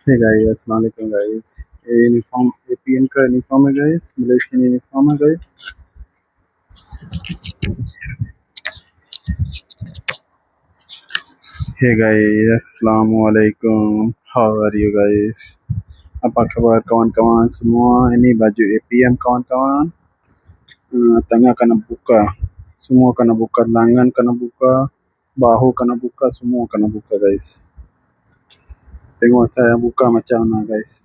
Hey guys, Assalamualaikum guys. ये uniform APN का यूनिफॉर्म है guys, मलेशियन यूनिफॉर्म है guys. Hey guys, Assalamualaikum. How are you guys? Apa kabar kawan-kawan semua? Ini baju APM kawan-kawan. Tengah kena buka. Semua kena buka, tangan kena buka, bahu kena buka, semua kena buka guys. Tengok saya buka macam mana guys.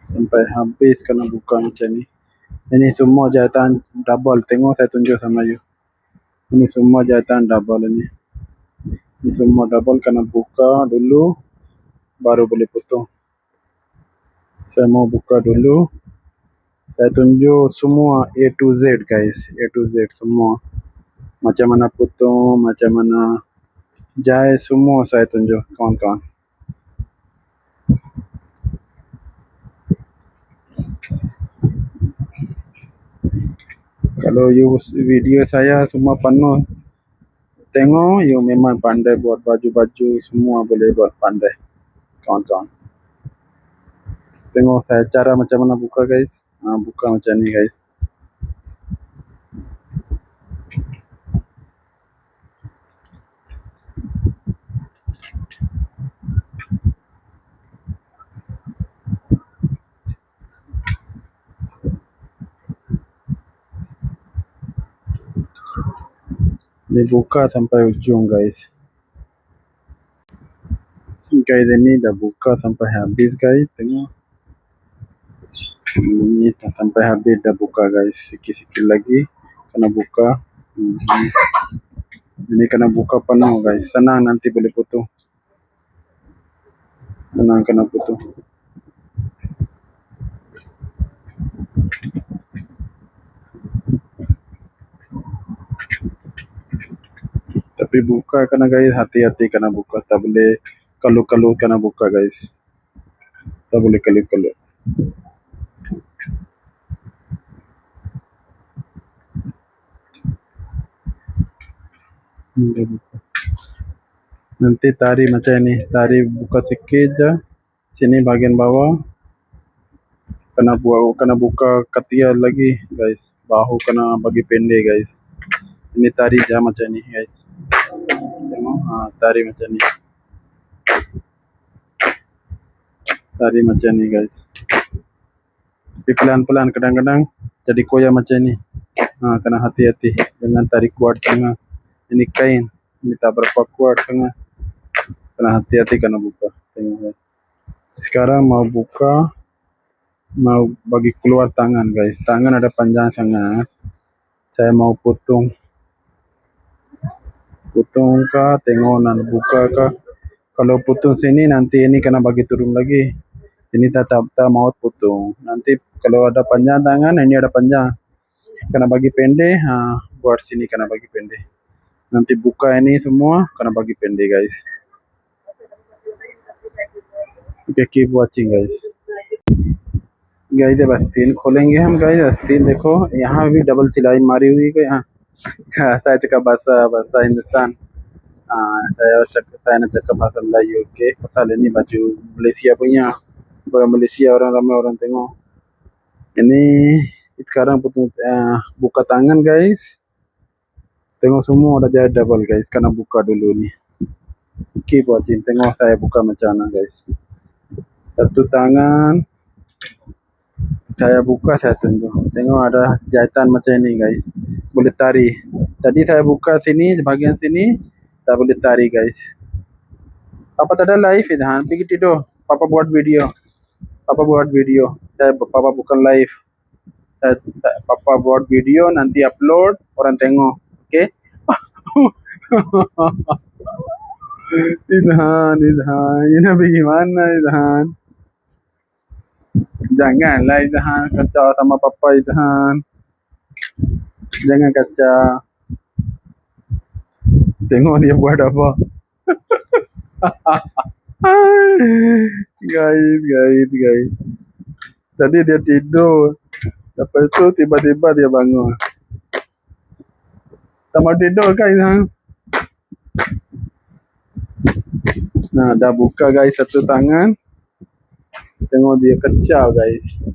Sampai habis kena buka macam ni. Ini semua jahitan double. Tengok saya tunjuk sama you. Ini semua jahitan double ini. Ini semua double kena buka dulu baru boleh potong. Saya mau buka dulu. Saya tunjuk semua A to Z guys. A to Z semua. Macam mana potong, macam mana jahit, semua saya tunjuk kawan-kawan. Kalau you video saya semua penuh tengok, you memang pandai buat baju-baju, semua boleh buat pandai kawan-kawan. Tengok saya cara macam mana buka guys. Buka macam ni guys. Ini buka sampai ujung guys. Guys ini dah buka sampai habis guys. Tengok. Ini dah sampai habis dah buka guys. Sikit-sikit lagi kena buka. Ini kena buka penuh guys. Senang nanti boleh potong. Senang kena potong. Tapi buka kena guys, hati-hati kena buka. Tak boleh kalut-kalut kena buka guys. Tak boleh kalut-kalut. Nanti tarik macam ni. Tarik buka sikit je. Sini bahagian bawah. Kena buka ketiak lagi guys. Bahu kena bagi pendek guys. Ini tarik je macam ni guys. Tengok, tarik macam ni. Tarik macam ni guys. Tapi pelan-pelan, kadang-kadang jadi koyak macam ni. Kena hati-hati. Jangan tarik kuat sangat. Ini kain. Ini tak berapa kuat sangat. Kena hati-hati kena buka. Tengok guys. Sekarang mau buka. Mau bagi keluar tangan guys. Tangan ada panjang sangat. Saya mau potong. Potong kah, tengok nak buka kah. Kalau potong sini nanti ini kena bagi turun lagi. Sini tak mau potong. Nanti kalau ada panjang tangan, ini ada panjang. Kena bagi pendek, buat sini kena bagi pendek. Nanti buka ini semua kena bagi pendek guys. Okay, keep watching guys. Guys जब आस्तीन खोलेंगे हम गाइस, आस्तीन देखो यहाँ भी डबल सिलाई मारी हुई है यहाँ. Saya cakap bahasa Hindustan. Saya cakap bahasa Melayu. Okay, pasal ini baju Malaysia punya. Orang Malaysia, orang ramai orang tengok. Ini sekarang buka tangan guys. Tengok semua udah jadi double guys. Kena buka dulu ni. Keep watching. Tengok saya buka macam mana guys. Satu tangan. Saya buka, saya tunjuk. Tengok ada jahitan macam ni guys. Boleh tarik. Tadi saya buka sini, bahagian sini. Tak boleh tarik guys. Papa tak ada live idan. Pergi tidur. Papa buat video. Papa bukan live. Papa buat video, nanti upload. Orang tengok. Okay. Idhan. Ini bagaimana Idhan? Janganlah Idhan kacau sama Papa Idhan. Jangan kacau. Tengok dia buat apa. guys. Tadi dia tidur. Lepas itu tiba-tiba dia bangun. Tak mau tidur kan Idhan? Nah, dah buka guys satu tangan. Tengok dia kecil guys.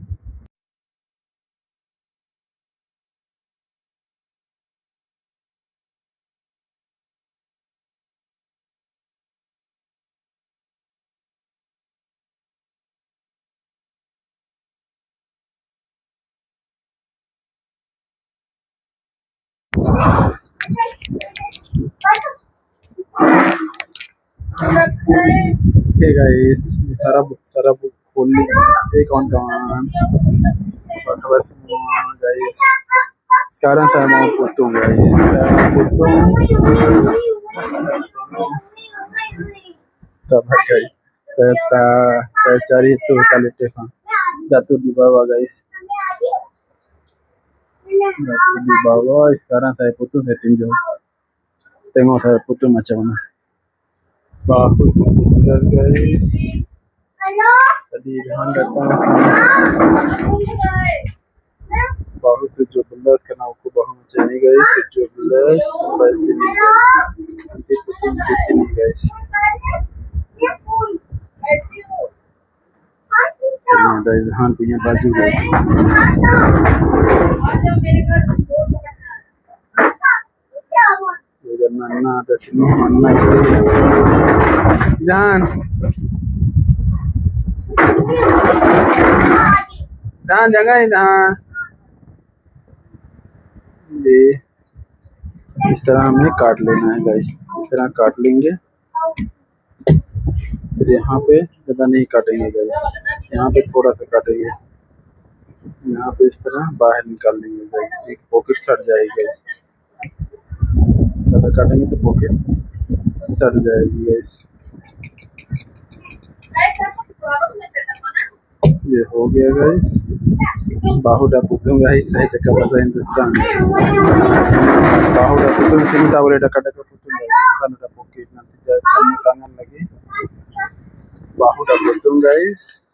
Okay guys, सारा बुक खोल लिया kawan-kawan. Apa semua guys. Sekarang saya mau potong guys. Saya potong. Sabar guys. Saya cari tu tali telefon. Jatuh di bawah guys. Jatuh di bawah. Sekarang saya potong, saya tunjuk. Tengok saya potong macam mana. Bahu benar guys. Tadi Rehan datang sini. Bahu 17 kena ukur bahu macam ni guys. 17 sampai sini guys. Nanti potong di sini guys. Sini ada Rehan punya baju guys. Ada Nana ada sini. Nana istri. Dan jangan Dan ये इस तरह हमें काट लेना है गाइस। इस तरह काट लेंगे। फिर यहाँ पे ज़्यादा नहीं काटेंगे गाइस। यहाँ पे थोड़ा सा काटेंगे। यहाँ पे इस तरह बाहर निकाल लेंगे गाइस। एक पॉकेट सट जाएगी गाइस। ज़्यादा काटेंगे तो पॉकेट सट जाएगी गाइस। ये हो गया गाइस। बाहु dah potong guys. Saya cakap bahasa Hindustan. Bahu dah potong, sini tak boleh dekat-dekat potong guys. Sana ada poket, nanti jadi tangan lagi. Bahu dah potong guys.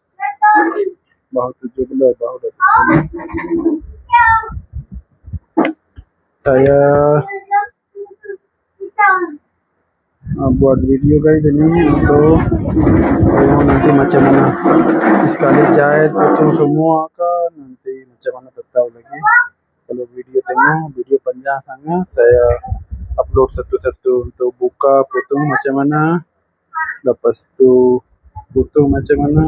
Bahu 17 bahu dah potong. Saya buat video guys ini untuk tengok nanti macam mana sekali jahit potong semua kan, nanti macam mana tak tahu lagi. Kalau video tengok video panjang sangat, saya upload satu-satu untuk buka potong macam mana, lepas tu potong macam mana,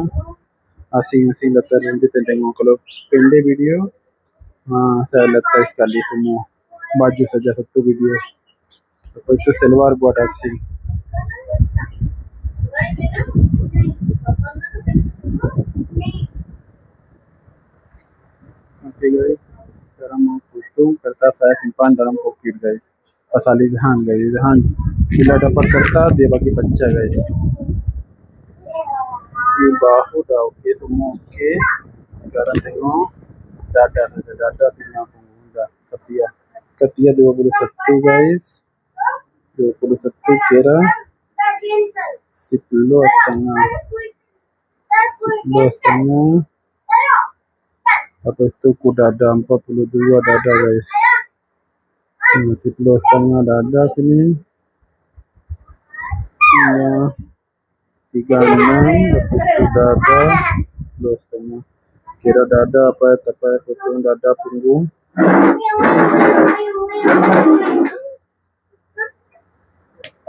asing-asing letak nanti tengok. Kalau pendek video saya letak sekali semua baju saja satu video. Lepas itu selwar buat asing. Okay guys, sekarang mau potong, kertas saya simpan dalam poket guys. Pasal Rehan guys, Rehan bila dapat kertas dia bagi baca guys. Ini bahu dah okey, semua okey. Sekarang tengok dada punya punggung dah. Ketiak 21 guys. 21 kira 10,5. Lepas tu ku dada 42 dada guys. 10,5 dada sini. Ya 36. Lepas tu dada 10,5. Kira dada apa potong dada punggung.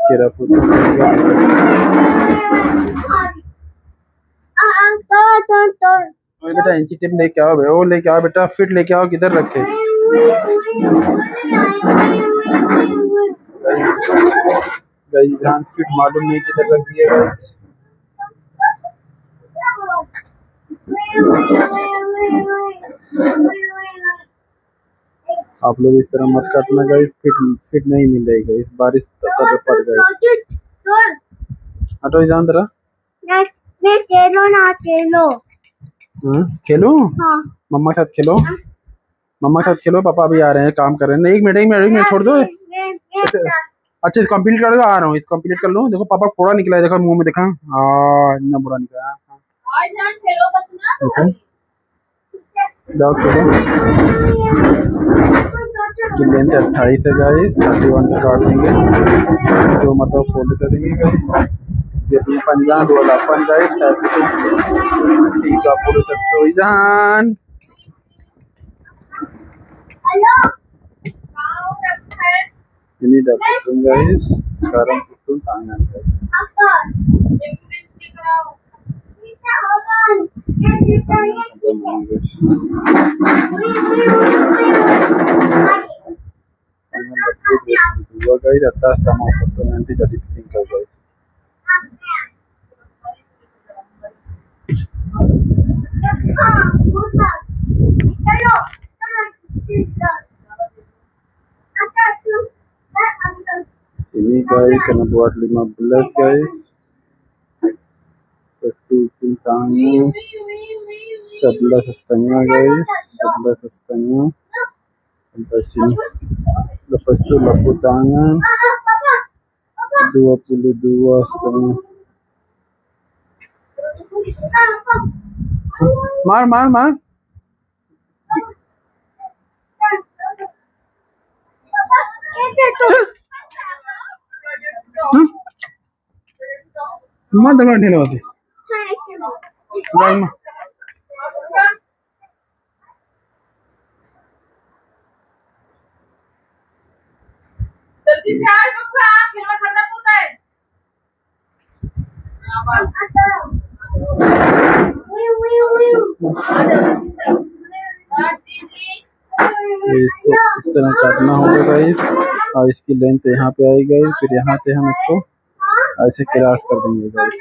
Kira potong juga. ओए बेटा इंची टेप लेके आओ, वो लेके आओ बेटा, फिट लेके आओ, किधर रखे? गाइस ध्यान फिट मालूम नहीं किधर रख दिया गाइस। आप लोग इस तरह मत काटना गाइस, फिट नहीं मिल रही गाइस, बारिश तब पड़ गई। हटो इधर अंदर। मैं खेलो हाँ। मम्मा के साथ खेलो, मम्मा के साथ खेलो, पापा भी आ रहे हैं, काम कर रहे हैं। एक मिनट छोड़ दो। अच्छा इस कंप्लीट कर, आ रहा हूँ, इस कंप्लीट कर लो। देखो पापा पूरा निकला है, देखो मुंह में देखा, इतना बुरा निकला। जाओ खेलो। इसकी लेंथ 28 है गाइस, 31 काट देंगे तो मतलब फोल्ड करेंगे गाइस। ये अपनी पंजान वाला अपन गाइस ठीक है पूरे सकते जान ini dapat guys sekarang putun tangan guys dua guys atas sama putun nanti jadi singkat guys ini guys kena buat 15 guys satu tangan 11,5 guys 11,5 sampai sini lepas tu lapu tangan 22,5 mar मां दगड़ ढेले होते गाय मां जल्दी से आ बप्पा फिर मैं ठंडा होता है इसको इस तरह काटना होगा गाइस और इसकी लेंथ यहाँ पे आई गई फिर यहाँ से हम इसको ऐसे क्रॉस कर देंगे गाइस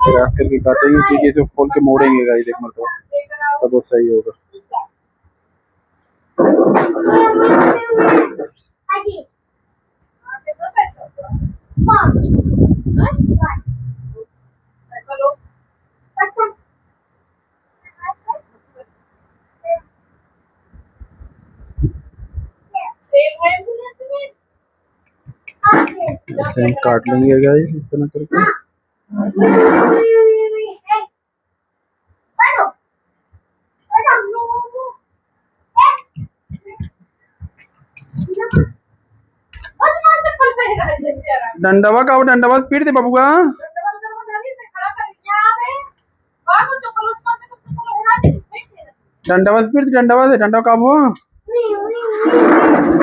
क्रॉस करके काटेंगे क्योंकि इसको खोल के मोड़ेंगे गाइस एक मरतबा तब वो सही होगा ऐसे हम काट लेंगे गाइस इस तरह करके डंडवा का डंडवा पीट दे बाबू का डंडवा से पीट डंडवा का वो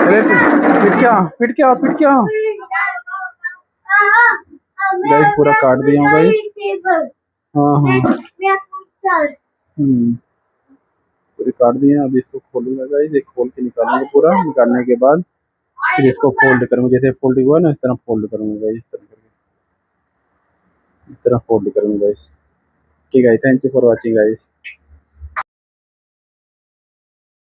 अरे पीट क्या गाइस पूरा काट दिया हूँ गाइस हाँ पूरी काट दिए अब इसको खोलूंगा गाइस एक खोल के निकालेंगे पूरा निकालने के बाद फिर इसको फोल्ड करूंगा जैसे फोल्ड हुआ ना इस तरह फोल्ड करूंगा गाइस इस तरह फोल्ड करूंगा गाइस ठीक है thank you for watching guys.